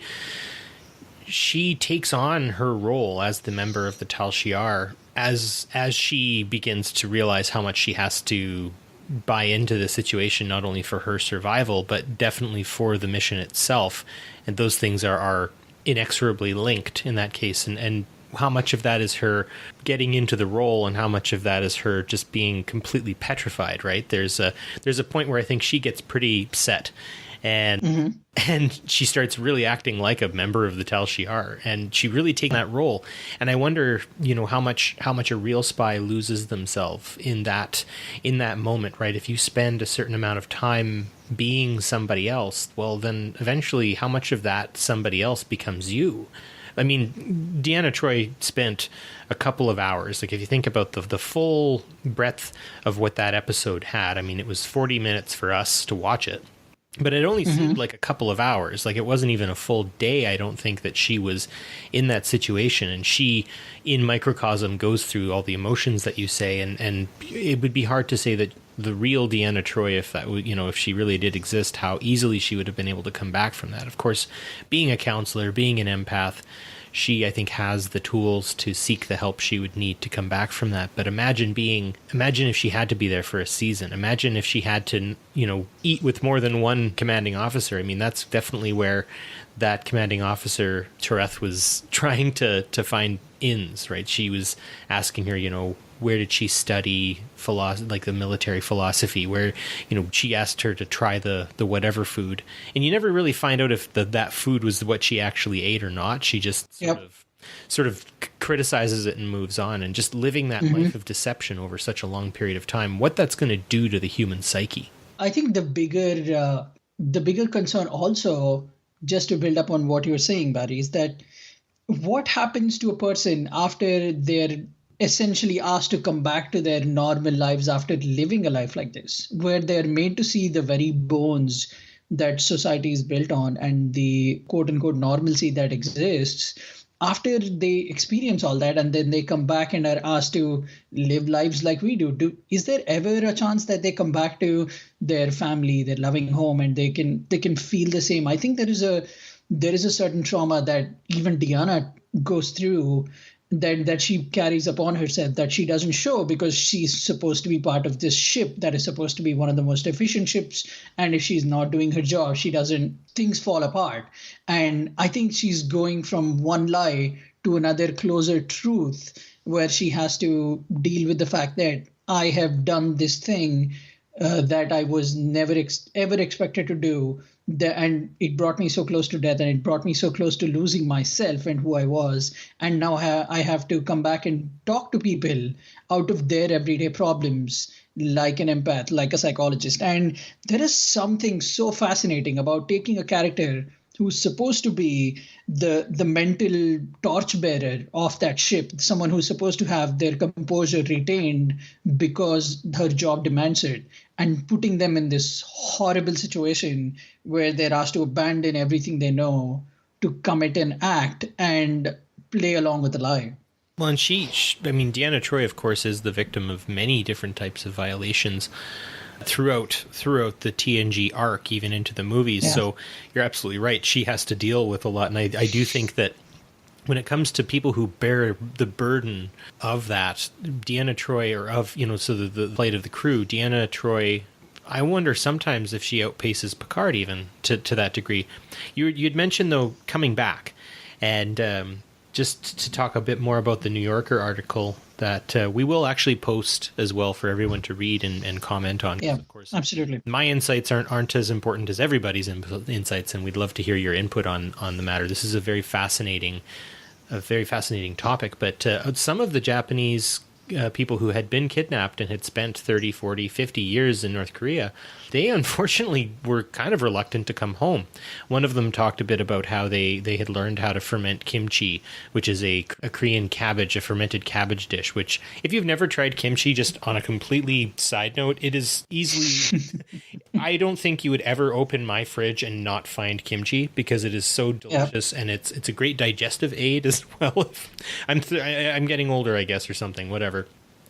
she takes on her role as the member of the Tal Shiar as she begins to realize how much she has to buy into the situation, not only for her survival, but definitely for the mission itself. And those things are inexorably linked in that case. And how much of that is her getting into the role and how much of that is her just being completely petrified, right? There's a point where I think she gets pretty set and she starts really acting like a member of the Tal Shiar, and she really takes that role. And I wonder, how much a real spy loses themselves in that moment, right? If you spend a certain amount of time being somebody else, well, then eventually how much of that somebody else becomes you? I mean, Deanna Troi spent a couple of hours. Like, if you think about the full breadth of what that episode had, I mean, it was 40 minutes for us to watch it. But it only seemed like a couple of hours. Like, it wasn't even a full day, I don't think, that she was in that situation. And she, in microcosm, goes through all the emotions that you say. And it would be hard to say that the real Deanna Troi, if she really did exist, how easily she would have been able to come back from that. Of course, being a counselor, being an empath, she, I think, has the tools to seek the help she would need to come back from that. But imagine if she had to be there for a season. Imagine if she had to, eat with more than one commanding officer. I mean, that's definitely where that commanding officer, Toreth, was trying to find ins, right? She was asking her, where did she study philosophy, like the military philosophy, where, she asked her to try the whatever food. And you never really find out if that food was what she actually ate or not. She just sort of criticizes it and moves on. And just living that life of deception over such a long period of time, what that's going to do to the human psyche. I think the bigger concern also, just to build up on what you're saying, Barry, is that what happens to a person after they're essentially asked to come back to their normal lives after living a life like this, where they're made to see the very bones that society is built on and the quote unquote normalcy that exists. After they experience all that and then they come back and are asked to live lives like we do, is there ever a chance that they come back to their family, their loving home, and they can feel the same? I think there is a certain trauma that even Deanna goes through that she carries upon herself that she doesn't show because she's supposed to be part of this ship that is supposed to be one of the most efficient ships. And if she's not doing her job, things fall apart. And I think she's going from one lie to another closer truth where she has to deal with the fact that I have done this thing that I was never ever expected to do. And it brought me so close to death, and it brought me so close to losing myself and who I was. And now I have to come back and talk to people out of their everyday problems like an empath, like a psychologist. And there is something so fascinating about taking a character who's supposed to be the mental torchbearer of that ship, someone who's supposed to have their composure retained because her job demands it, and putting them in this horrible situation where they're asked to abandon everything they know to commit an act and play along with the lie. Well, and Deanna Troi, of course, is the victim of many different types of violations throughout the TNG arc, even into the movies. Yeah. So you're absolutely right. She has to deal with a lot. And I do think that when it comes to people who bear the burden of that, Deanna Troi, or of, so the plight of the crew, Deanna Troi, I wonder sometimes if she outpaces Picard even to that degree. You'd mentioned, though, coming back. And just to talk a bit more about the New Yorker article that we will actually post as well for everyone to read and comment on. Yeah, of course, absolutely. My insights aren't as important as everybody's insights, and we'd love to hear your input on the matter. This is a very fascinating topic, but some of the Japanese people who had been kidnapped and had spent 30, 40, 50 years in North Korea, they unfortunately were kind of reluctant to come home. One of them talked a bit about how they had learned how to ferment kimchi, which is a Korean cabbage, a fermented cabbage dish, which if you've never tried kimchi, just on a completely side note, it is easily... I don't think you would ever open my fridge and not find kimchi because it is so delicious, and it's a great digestive aid as well. I'm getting older, I guess, or something, whatever.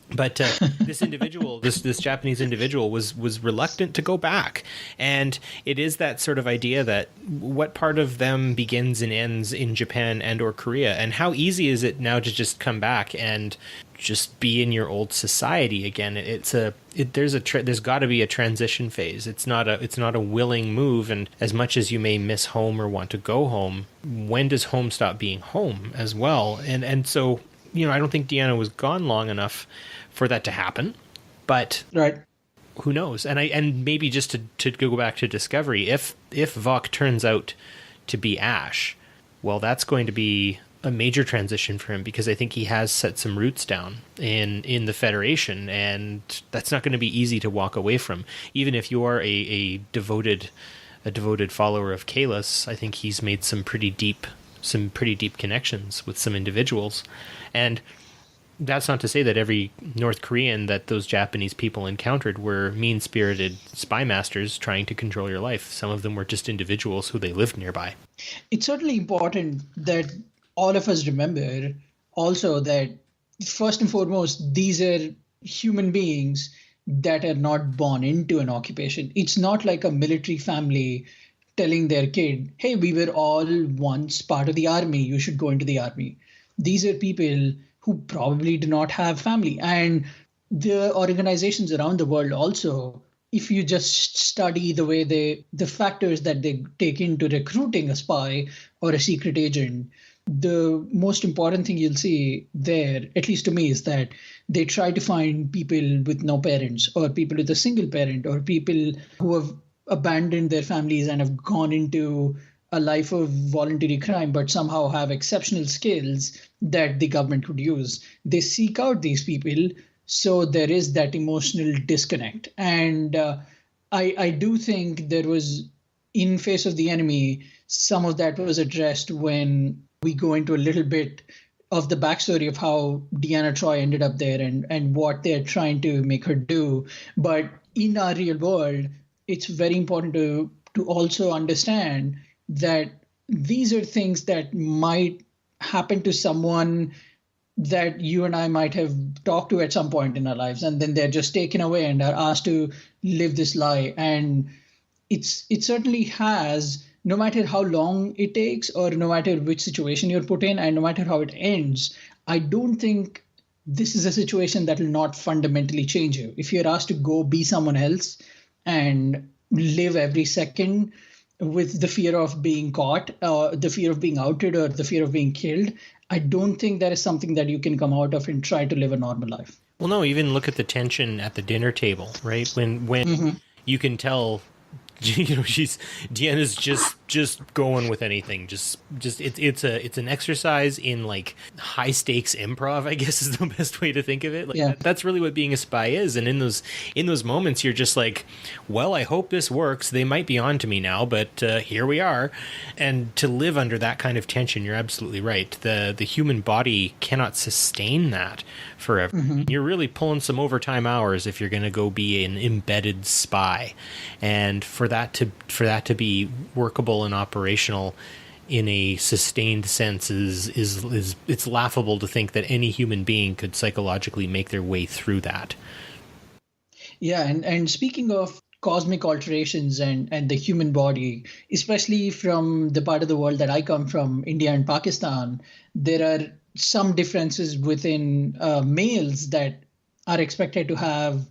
But this individual, this Japanese individual, was reluctant to go back, and it is that sort of idea that what part of them begins and ends in Japan and or Korea, and how easy is it now to just come back and just be in your old society again? There's got to be a transition phase. It's not a willing move, and as much as you may miss home or want to go home, when does home stop being home as well? And so, I don't think Deanna was gone long enough for that to happen, but right. Who knows? And maybe just to go back to Discovery, if Vok turns out to be Ash, well, that's going to be a major transition for him, because I think he has set some roots down in the Federation, and that's not going to be easy to walk away from. Even if you are a devoted follower of Kahless, I think he's made some pretty deep connections with some individuals. And that's not to say that every North Korean that those Japanese people encountered were mean-spirited spy masters trying to control your life. Some of them were just individuals who they lived nearby. It's certainly important that all of us remember also that, first and foremost, these are human beings that are not born into an occupation. It's not like a military family telling their kid, hey, we were all once part of the army. You should go into the army. These are people who probably do not have family. And the organizations around the world also, if you just study the way the factors that they take into recruiting a spy or a secret agent, the most important thing you'll see there, at least to me, is that they try to find people with no parents, or people with a single parent, or people who have abandoned their families and have gone into a life of voluntary crime, but somehow have exceptional skills that the government could use. They seek out these people. So there is that emotional disconnect. And I do think there was, in Face of the Enemy, some of that was addressed when we go into a little bit of the backstory of how Deanna Troi ended up there and what they're trying to make her do. But in our real world, it's very important to also understand that these are things that might happen to someone that you and I might have talked to at some point in our lives, and then they're just taken away and are asked to live this lie. And it certainly has, no matter how long it takes, or no matter which situation you're put in, and no matter how it ends, I don't think this is a situation that will not fundamentally change you. If you're asked to go be someone else and live every second with the fear of being caught, the fear of being outed, or the fear of being killed, I don't think that is something that you can come out of and try to live a normal life. Well, no, even look at the tension at the dinner table, right? When you can tell, Deanna's just going with anything. It's an exercise in like high stakes improv, I guess is the best way to think of it. Like, that's really what being a spy is. And in those moments, you're just like, well, I hope this works. They might be on to me now, but here we are. And to live under that kind of tension, you're absolutely right. The human body cannot sustain that forever. You're really pulling some overtime hours if you're going to go be an embedded spy. And for that to be workable and operational in a sustained sense is it's laughable to think that any human being could psychologically make their way through that. Yeah, and speaking of cosmic alterations and the human body, especially from the part of the world that I come from, India and Pakistan, there are some differences within males that are expected to have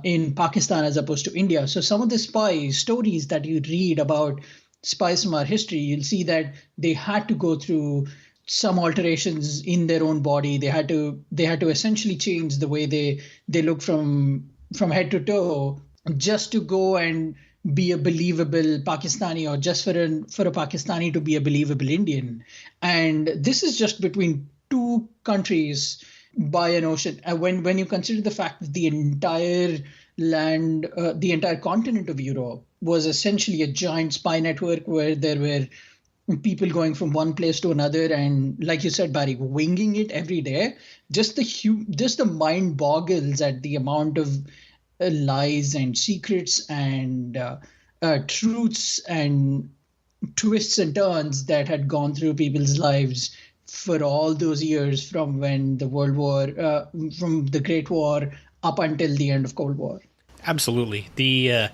in Pakistan as opposed to India. So some of the spy stories that you read about spies from our history, you'll see that they had to go through some alterations in their own body. They had to essentially change the way they look from head to toe just to go and be a believable Pakistani, or just for a Pakistani to be a believable Indian. And this is just between two countries by an ocean. When you consider the fact that the entire land, the entire continent of Europe was essentially a giant spy network where there were people going from one place to another, and like you said, Barry, winging it every day. Just the mind boggles at the amount of lies and secrets and truths and twists and turns that had gone through people's lives for all those years, from when from the Great War up until the end of Cold War. Absolutely. The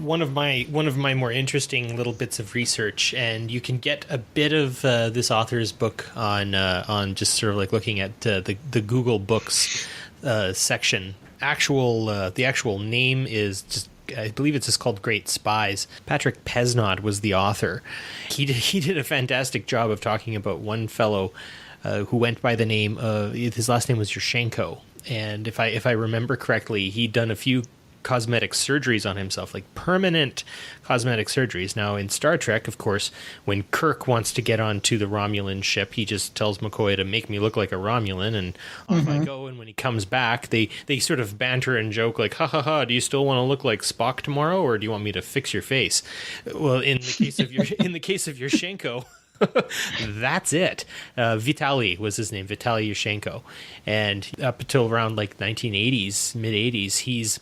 one of my more interesting little bits of research, and you can get a bit of this author's book on just sort of like looking at the Google Books section. The actual name is just, I believe it's just called Great Spies. Patrick Pesnod was the author. He did a fantastic job of talking about one fellow who went by the name of, his last name was Yashenko. And if I remember correctly, he'd done a few cosmetic surgeries on himself, like permanent cosmetic surgeries. Now, in Star Trek, of course, when Kirk wants to get onto the Romulan ship, he just tells McCoy to make me look like a Romulan, and off I go. And when he comes back, they sort of banter and joke like, ha ha ha, do you still want to look like Spock tomorrow, or do you want me to fix your face? Well, in the case of Yashenko, that's it. Vitaly was his name, Vitaly Yashenko. And up until around like 1980s, mid 80s, he's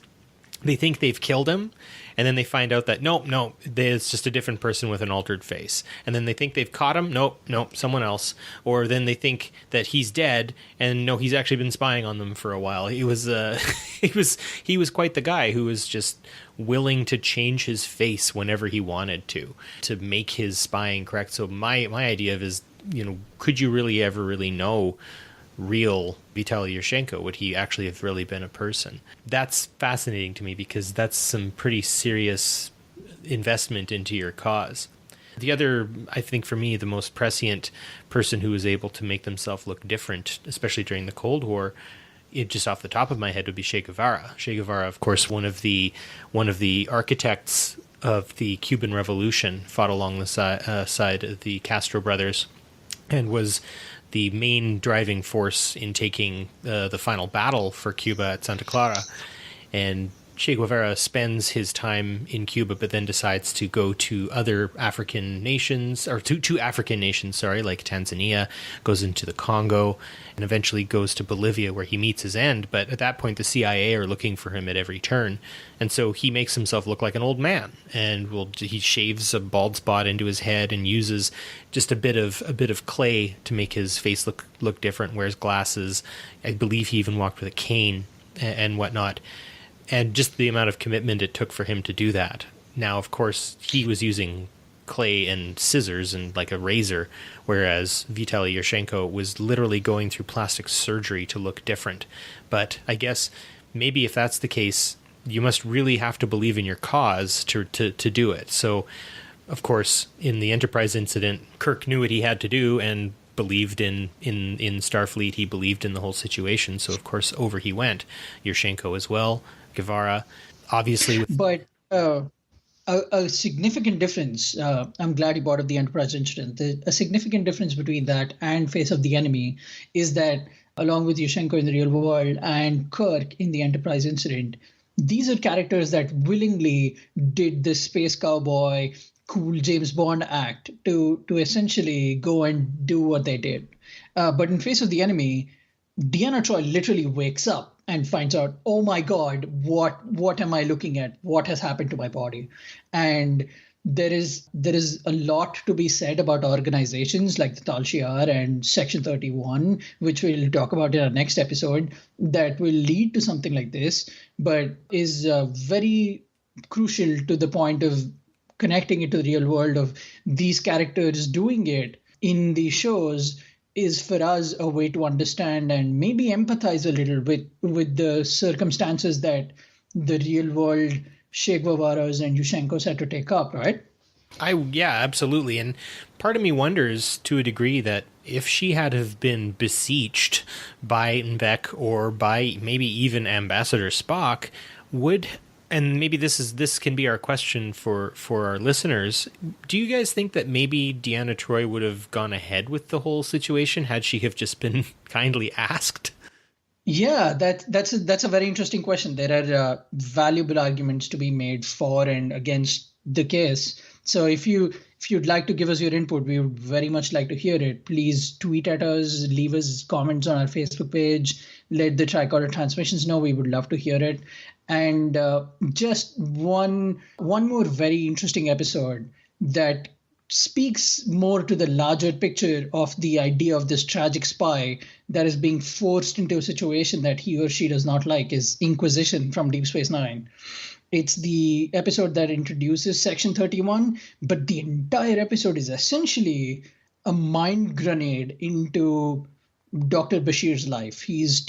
They think they've killed him, and then they find out that nope, it's just a different person with an altered face. And then they think they've caught him, nope, someone else. Or then they think that he's dead, and no, he's actually been spying on them for a while. He was he was quite the guy who was just willing to change his face whenever he wanted to make his spying correct. So my idea is, could you really ever really know real Vitaly Yushchenko? Would he actually have really been a person? That's fascinating to me, because that's some pretty serious investment into your cause. The other, I think for me, the most prescient person who was able to make themselves look different, especially during the Cold War, just off the top of my head, would be Che Guevara. Che Guevara, of course, one of the architects of the Cuban Revolution, fought along the side of the Castro brothers, and was the main driving force in taking the final battle for Cuba at Santa Clara. And Che Guevara spends his time in Cuba, but then decides to go to other African nations, or two African nations, like Tanzania, goes into the Congo, and eventually goes to Bolivia, where he meets his end. But at that point, the CIA are looking for him at every turn. And so he makes himself look like an old man, and he shaves a bald spot into his head and uses just a bit of clay to make his face look different, wears glasses. I believe he even walked with a cane and whatnot. And just the amount of commitment it took for him to do that. Now, of course, he was using clay and scissors and like a razor, whereas Vitaly Yushchenko was literally going through plastic surgery to look different. But I guess maybe if that's the case, you must really have to believe in your cause to do it. So, of course, in the Enterprise incident, Kirk knew what he had to do and believed in Starfleet. He believed in the whole situation. So, of course, over he went. Yushchenko as well. Guevara, obviously. But a significant difference, I'm glad you brought up the Enterprise incident, a significant difference between that and Face of the Enemy is that, along with Yushchenko in the real world and Kirk in the Enterprise incident, these are characters that willingly did the space cowboy, cool James Bond act to essentially go and do what they did. But in Face of the Enemy, Deanna Troi literally wakes up and finds out, oh my God, what am I looking at? What has happened to my body? And there is a lot to be said about organizations like the Tal Shiar and Section 31, which we'll talk about in our next episode, that will lead to something like this, but is very crucial to the point of connecting it to the real world of these characters doing it in the shows is for us a way to understand and maybe empathize a little with the circumstances that the real world Che Guevara's and Yushchenko's had to take up, right? Yeah, absolutely. And part of me wonders to a degree that if she had have been beseeched by Beck or by maybe even Ambassador Spock, and maybe this can be our question for our listeners. Do you guys think that maybe Deanna Troi would have gone ahead with the whole situation had she have just been kindly asked? Yeah, that's a very interesting question. There are valuable arguments to be made for and against the case. So if you'd like to give us your input, we would very much like to hear it. Please tweet at us, leave us comments on our Facebook page, let the Tricorder Transmissions know. We would love to hear it. And just one more very interesting episode that speaks more to the larger picture of the idea of this tragic spy that is being forced into a situation that he or she does not like is Inquisition from Deep Space Nine. It's the episode that introduces Section 31, but the entire episode is essentially a mind grenade into Dr. Bashir's life. He's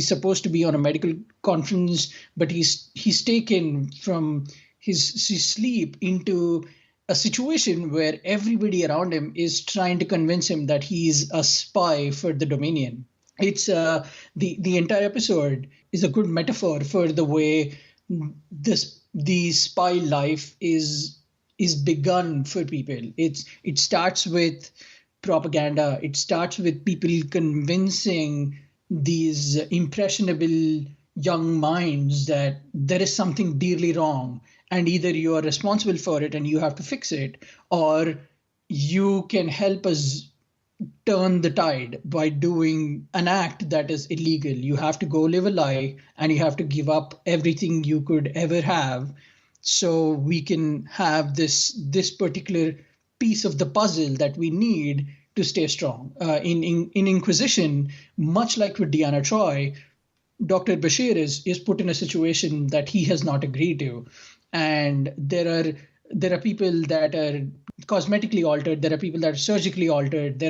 supposed to be on a medical conference, but he's taken from his sleep into a situation where everybody around him is trying to convince him that he's a spy for the Dominion. It's the entire episode is a good metaphor for the way the spy life is begun for people. It starts with propaganda. It starts with people convincing these impressionable young minds that there is something dearly wrong, and either you are responsible for it and you have to fix it, or you can help us turn the tide by doing an act that is illegal. You have to go live a lie and you have to give up everything you could ever have so we can have this particular piece of the puzzle that we need to stay strong. In Inquisition, much like with Deanna Troi, Dr. Bashir is put in a situation that he has not agreed to. And there are people that are cosmetically altered. There are people that are surgically altered.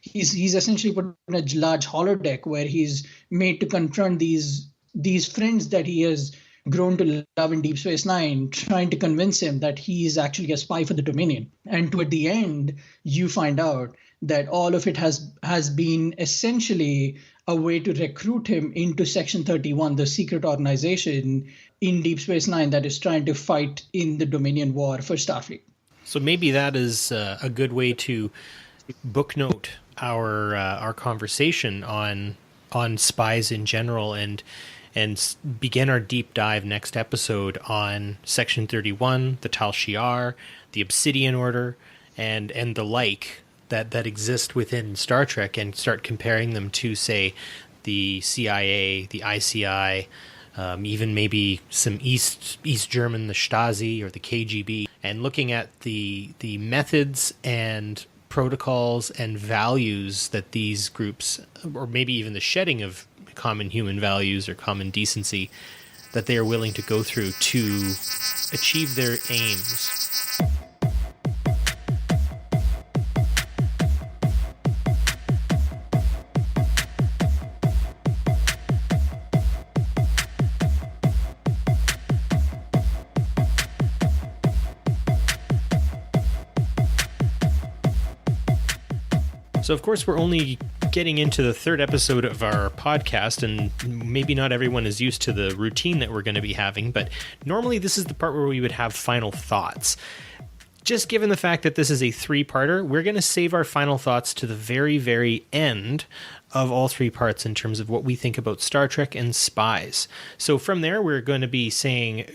He's essentially put in a large holodeck where he's made to confront these friends that he has grown to love in Deep Space Nine, trying to convince him that he is actually a spy for the Dominion. And toward the end, you find out that all of it has been essentially a way to recruit him into Section 31, the secret organization in Deep Space Nine that is trying to fight in the Dominion War for Starfleet. So maybe that is a good way to booknote our conversation on spies in general and begin our deep dive next episode on Section 31, the Tal Shiar, the Obsidian Order, and the like that exist within Star Trek, and start comparing them to, say, the CIA, the ICI, even maybe some East German, the Stasi or the KGB, and looking at the methods and protocols and values that these groups, or maybe even the shedding of common human values or common decency, that they are willing to go through to achieve their aims. So, of course, we're only getting into the third episode of our podcast, and maybe not everyone is used to the routine that we're going to be having, but normally this is the part where we would have final thoughts. Just given the fact that this is a three-parter, we're going to save our final thoughts to the very, very end of all three parts in terms of what we think about Star Trek and Spies. So from there, we're going to be saying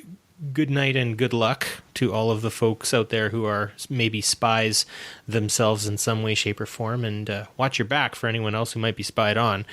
good night and good luck to all of the folks out there who are maybe spies themselves in some way, shape, or form, and watch your back for anyone else who might be spied on.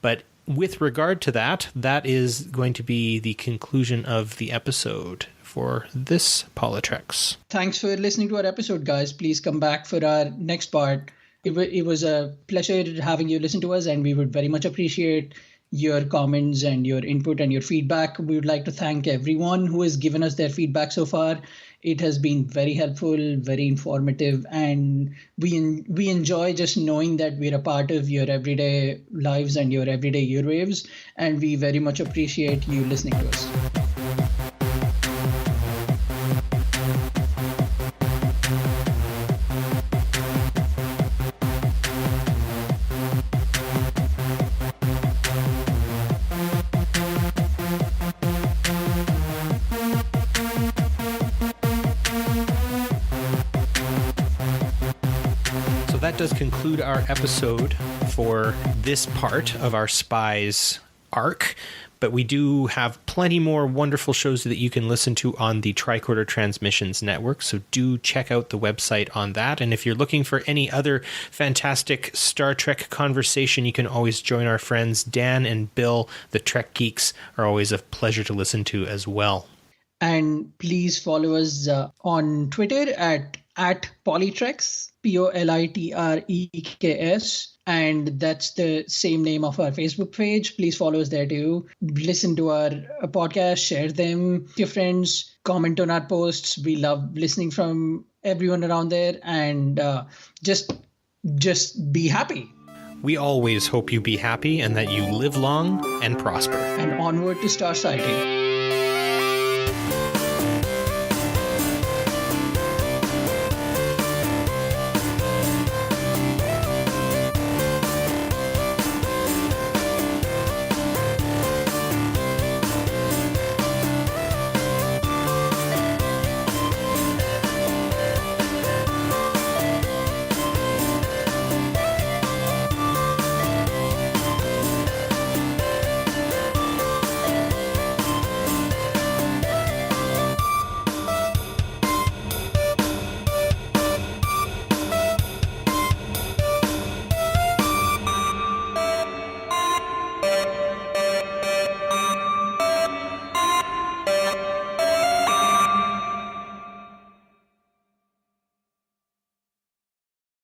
But with regard to that is going to be the conclusion of the episode for this PoliTreks. Thanks for listening to our episode, guys. Please come back for our next part. It was a pleasure having you listen to us, and we would very much appreciate your comments and your input and your feedback. We would like to thank everyone who has given us their feedback so far. It has been very helpful, very informative, and we enjoy just knowing that we're a part of your everyday lives and your everyday earwaves, and we very much appreciate you listening to us. That does conclude our episode for this part of our Spies arc, but we do have plenty more wonderful shows that you can listen to on the Tricorder Transmissions Network, so do check out the website on that. And if you're looking for any other fantastic Star Trek conversation, you can always join our friends Dan and Bill. The Trek Geeks are always a pleasure to listen to as well. And please follow us on Twitter at PoliTreks, PoliTreks, and that's the same name of our Facebook page. Please follow us there too. Listen to our podcast, share them with your friends, comment on our posts. We love listening from everyone around there, and just be happy. We always hope you be happy and that you live long and prosper. And onward to Starciety.